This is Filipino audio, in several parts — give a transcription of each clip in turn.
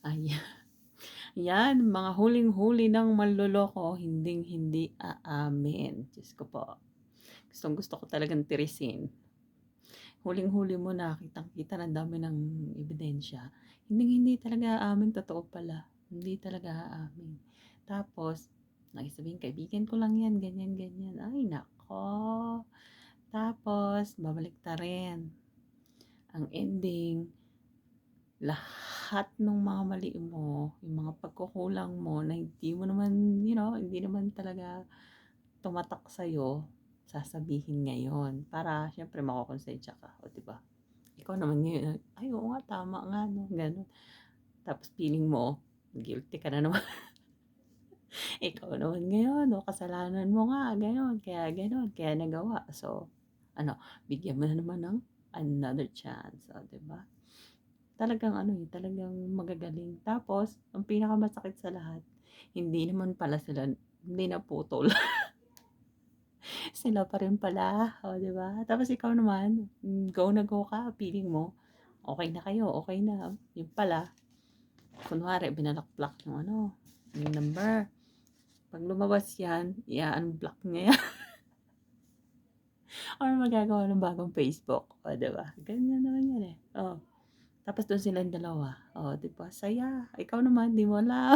Ayan. Yan, mga huling-huli ng manloloko, hinding-hindi aamin. Diyos ko po. Gustong-gusto ko talagang tirisin. Huling-huli mo na, kitang-kita na dami ng ebidensya. Hinding-hindi talaga aamin, totoo pala. Hindi talaga aamin. Tapos, sabihin, kaibigan ko lang yan, ganyan-ganyan. Ay, nako. Tapos, babalik ta rin. Ang ending, lahat ng mga mali mo, yung mga pagkukulang mo na hindi mo naman, hindi naman talaga tumatak sa'yo, sasabihin ngayon. Para, syempre, makokonsensya ka. O, diba? Ikaw naman ngayon, ay, oo nga, tama nga, no, gano'n. Tapos, feeling mo, guilty ka na naman. Ikaw naman ngayon, no, kasalanan mo nga, gano'n, kaya nagawa. So, bigyan mo na naman ng another chance. O, diba? Talagang talagang magagaling. Tapos, ang pinakamasakit sa lahat, hindi naman pala sila, hindi naputol. Sila pa rin pala, o, di ba? Tapos ikaw naman, go na go ka, feeling mo, okay na kayo, okay na. Yung pala, kunwari, binalak-block yung number. Pag lumabas yan, i-unblock niya yan. Or magagawa ng bagong Facebook, o, di ba? Ganyan naman yan eh. Oh. Tapos doon silang dalawa. Oh, 'di ba? Saya. Ikaw naman, 'di mo alam.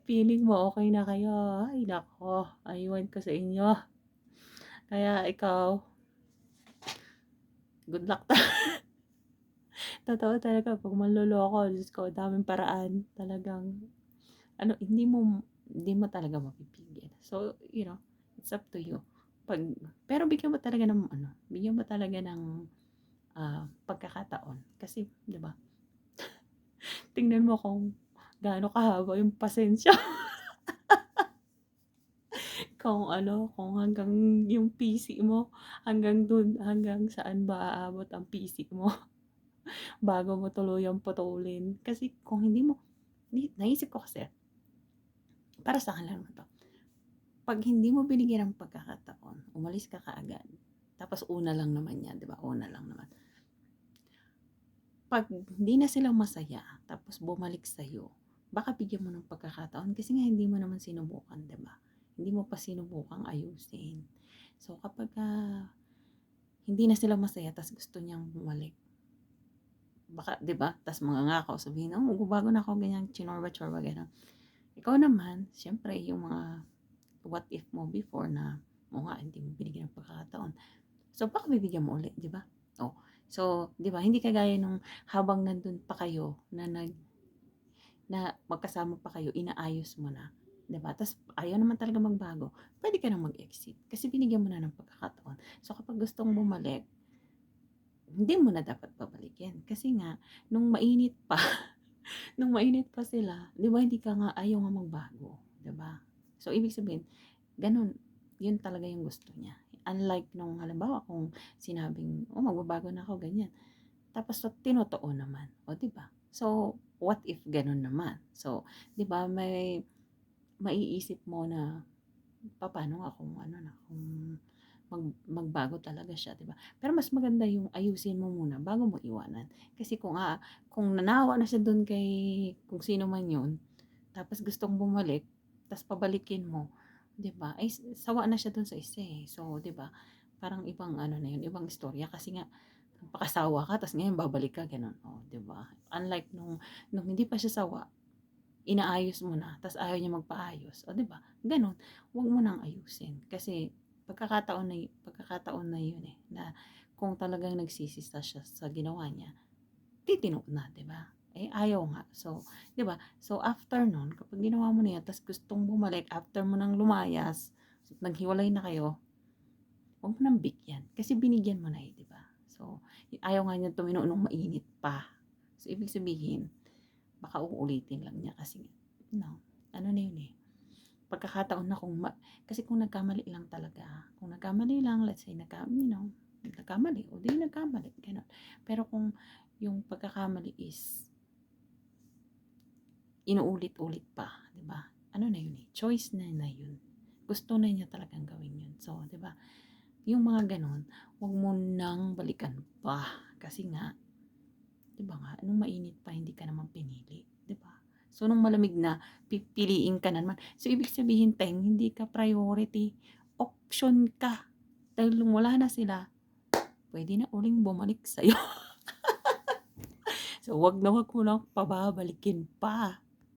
Feeling mo okay na kayo. Ay naku, ewan ko sa inyo. Kaya ikaw, good luck totoo talaga 'pag manloloko, Diyos ko, daming paraan. Talagang hindi mo talaga mapipigil. So, it's up to you. Pero bigyan mo talaga ng pagkakataon. Kasi, 'di ba? Tingnan mo kung gaano kahaba yung pasensya. Kung hanggang yung PC mo, hanggang dun, hanggang saan ba aabot ang PC mo bago mo tuluyang putulin. Kasi kung hindi mo, naisip ko kasi, para sa akin lang naman 'to, 'pag hindi mo binigyan ng pagkakataon, umalis ka kaagad, tapos una lang naman 'yan, 'di ba, una lang naman. 'Pag hindi na sila masaya, tapos bumalik sa'yo, baka bigyan mo ng pagkakataon kasi nga hindi mo naman sinubukan, 'di ba? Hindi mo pa sinubukang ayusin. So, kapag hindi na sila masaya ta's gusto niyang bumalik, baka 'di ba, ta's mangangako, sabihin, "Oh, magbabago na ako," ganyan, chinorma-chorba, gano'n. Ikaw naman, siyempre yung mga what if mo before na, "Oo nga, hindi mo binigyan ng pagkakataon." So, baka bibigyan mo ulit, 'di ba? Oh, so 'di ba, hindi kagaya nung habang nandun pa kayo na magkasama pa kayo, inaayos mo na, 'di ba? Ta's ayaw naman talaga magbago, puwede ka ng mag-exit kasi binigyan mo na ng pagkakataon. So, kapag gustong bumalik, hindi mo na dapat babalikin kasi nga nung mainit pa nung mainit pa sila, 'di ba, hindi ka nga ayaw nga magbago, 'di ba? So, ibig sabihin gano'n, 'yun talaga yung gusto niya. Unlike nung halimbawa kung sinabing, "Oh, magbabago na ako," ganyan. Tapos tinotoo naman, o 'di ba? So, what if gano'n naman? So, 'di ba, maiisip mo na, papaano nga kung kung magbago talaga siya, 'di ba? Pero mas maganda yung ayusin mo muna bago mo iwanan. Kasi kung nanawa na siya dun kay kung sino man yun, tapos gustong bumalik, tapos pabalikin mo, 'di ba? Ay, sawa na siya dun sa isa eh. So, 'di ba? Parang ibang na yun, ibang istorya kasi nga nagpakasawa ka tapos ngayon babalik ka gano'n. Oh, 'di ba? Unlike nung hindi pa siya sawa, inaayos mo na, tas ayaw niya magpaayos, o 'di ba? Gano'n, huwag mo nang ayusin kasi pagkakataon na 'yun eh, na kung talagang nagsisisi siya sa ginawa niya, titino na, 'di ba? Eh, ayaw nga. So, 'di ba? So, after nun, kapag ginawa mo na 'yan, tas gustong bumalik after mo nang lumayas, naghiwalay na kayo, huwag mo nang bigyan kasi binigyan mo na eh, 'di ba? So, ayaw nga niya tumino nung mainit pa. So, ibig sabihin, baka uulitin lang niya kasi ano na yun eh, pagkakataon na kasi kung nagkamali lang talaga, kung nagkamali lang, let's say, nagkamali, o di nagkamali, gano'n. Pero kung yung pagkakamali is inuulit-ulit pa, 'di ba? Ano na yun eh, choice na yun. Gusto na niya talagang gawin yun. So, 'di ba? Yung mga gano'n, 'wag mo nang balikan pa kasi nga 'Di ba nga, nung mainit pa hindi ka naman pinili, 'di ba? So, nung malamig na, pipiliin ka na naman. So, ibig sabihin hindi ka priority, option ka. Dahil nung wala na sila, puwede na uling bumalik sa'yo. So, 'wag na 'wag mo ng pababalikin pa.